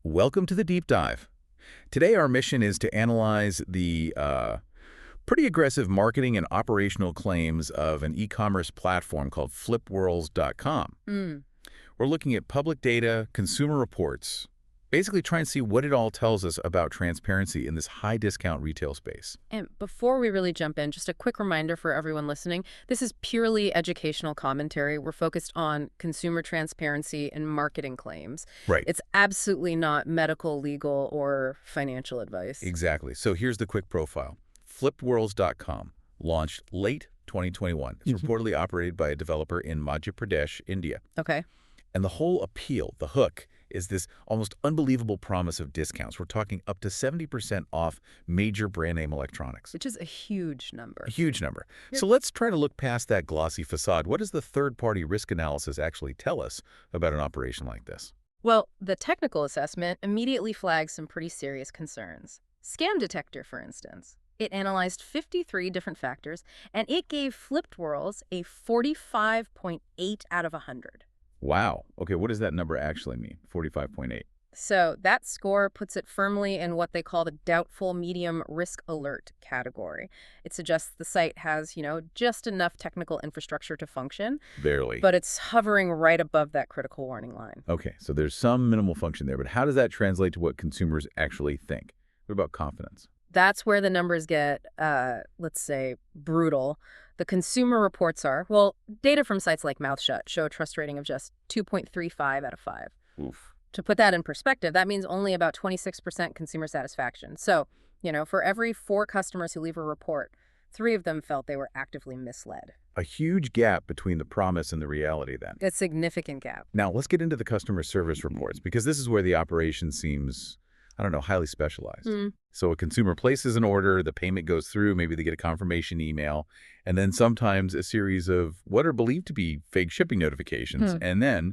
Welcome to the deep dive. Today, our mission is to analyze the pretty aggressive marketing and operational claims of an e-commerce platform called Fliptwirls.com. Mm. We're looking at public data, consumer reports, basically trying to see what it all tells us about transparency in this high-discount retail space. And before we really jump in, just a quick reminder for everyone listening, this is purely educational commentary. We're focused on consumer transparency and marketing claims. Right. It's absolutely not medical, legal, or financial advice. Exactly. So here's the quick profile. Fliptwirls.com launched late 2021. It's reportedly operated by a developer in Madhya Pradesh, India. Okay. And the whole appeal, the hook, is this almost unbelievable promise of discounts. We're talking up to 70% off major brand name electronics. Which is a huge number. A huge number. Yep. So let's try to look past that glossy facade. What does the third-party risk analysis actually tell us about an operation like this? Well, the technical assessment immediately flags some pretty serious concerns. Scam detector, for instance. It analyzed 53 different factors, and it gave Fliptwirls a 45.8 out of 100. Wow. Okay, what does that number actually mean? 45.8. So that score puts it firmly in what they call the doubtful medium risk alert category. It suggests the site has, just enough technical infrastructure to function, Barely. but it's hovering right above that critical warning line. Okay, so there's some minimal function there, but how does that translate to what consumers actually think? What about confidence? That's where the numbers get, let's say, brutal. The consumer reports are, data from sites like MouthShut show a trust rating of just 2.35 out of 5. Oof. To put that in perspective, that means only about 26% consumer satisfaction. So, for every 4 customers who leave a report, 3 of them felt they were actively misled. A huge gap between the promise and the reality then. A significant gap. Now, let's get into the customer service reports, because this is where the operation seems, highly specialized. So a consumer places an order, the payment goes through, maybe they get a confirmation email, and then sometimes a series of what are believed to be fake shipping notifications, and then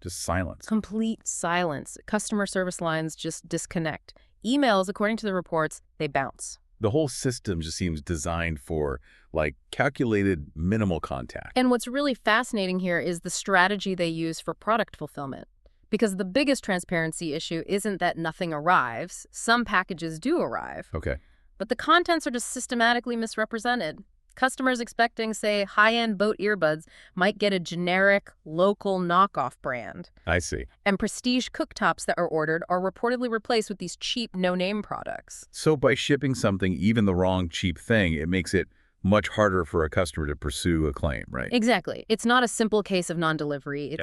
just silence. Complete silence. Customer service lines just disconnect. Emails, according to the reports, they bounce. The whole system just seems designed for, calculated minimal contact. And what's really fascinating here is the strategy they use for product fulfillment. Because the biggest transparency issue isn't that nothing arrives. Some packages do arrive. Okay. But the contents are just systematically misrepresented. Customers expecting, say, high-end boat earbuds might get a generic, local knockoff brand. I see. And prestige cooktops that are ordered are reportedly replaced with these cheap, no-name products. So by shipping something, even the wrong cheap thing, it makes it much harder for a customer to pursue a claim, right? Exactly. It's not a simple case of non-delivery.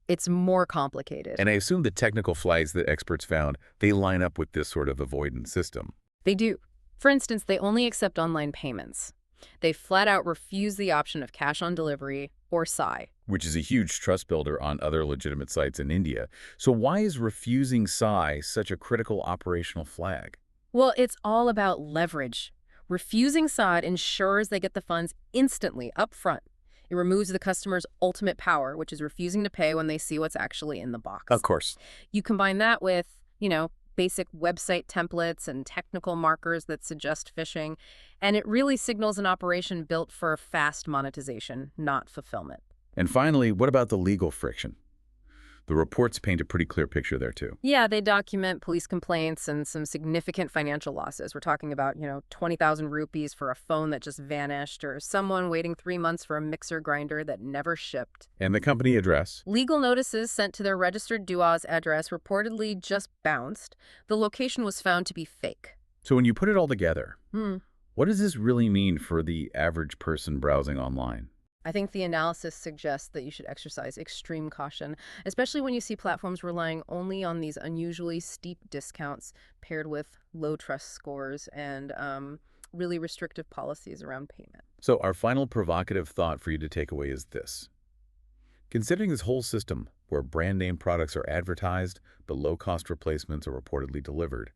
It's more complicated. And I assume the technical flags that experts found, they line up with this sort of avoidance system. They do. For instance, they only accept online payments. They flat out refuse the option of cash on delivery or SI. Which is a huge trust builder on other legitimate sites in India. So why is refusing SI such a critical operational flag? Well, it's all about leverage. Refusing SI ensures they get the funds instantly up front. It removes the customer's ultimate power, which is refusing to pay when they see what's actually in the box. Of course. You combine that with, basic website templates and technical markers that suggest phishing, and it really signals an operation built for fast monetization, not fulfillment. And finally, what about the legal friction? The reports paint a pretty clear picture there, too. Yeah, they document police complaints and some significant financial losses. We're talking about, 20,000 rupees for a phone that just vanished, or someone waiting 3 months for a mixer grinder that never shipped. And the company address? Legal notices sent to their registered DUA's address reportedly just bounced. The location was found to be fake. So when you put it all together, what does this really mean for the average person browsing online? I think the analysis suggests that you should exercise extreme caution, especially when you see platforms relying only on these unusually steep discounts paired with low trust scores and really restrictive policies around payment. So our final provocative thought for you to take away is this. Considering this whole system where brand name products are advertised but low-cost replacements are reportedly delivered,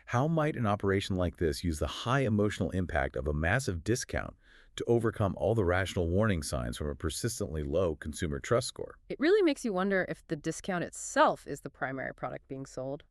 how might an operation like this use the high emotional impact of a massive discount to overcome all the rational warning signs from a persistently low consumer trust score? It really makes you wonder if the discount itself is the primary product being sold.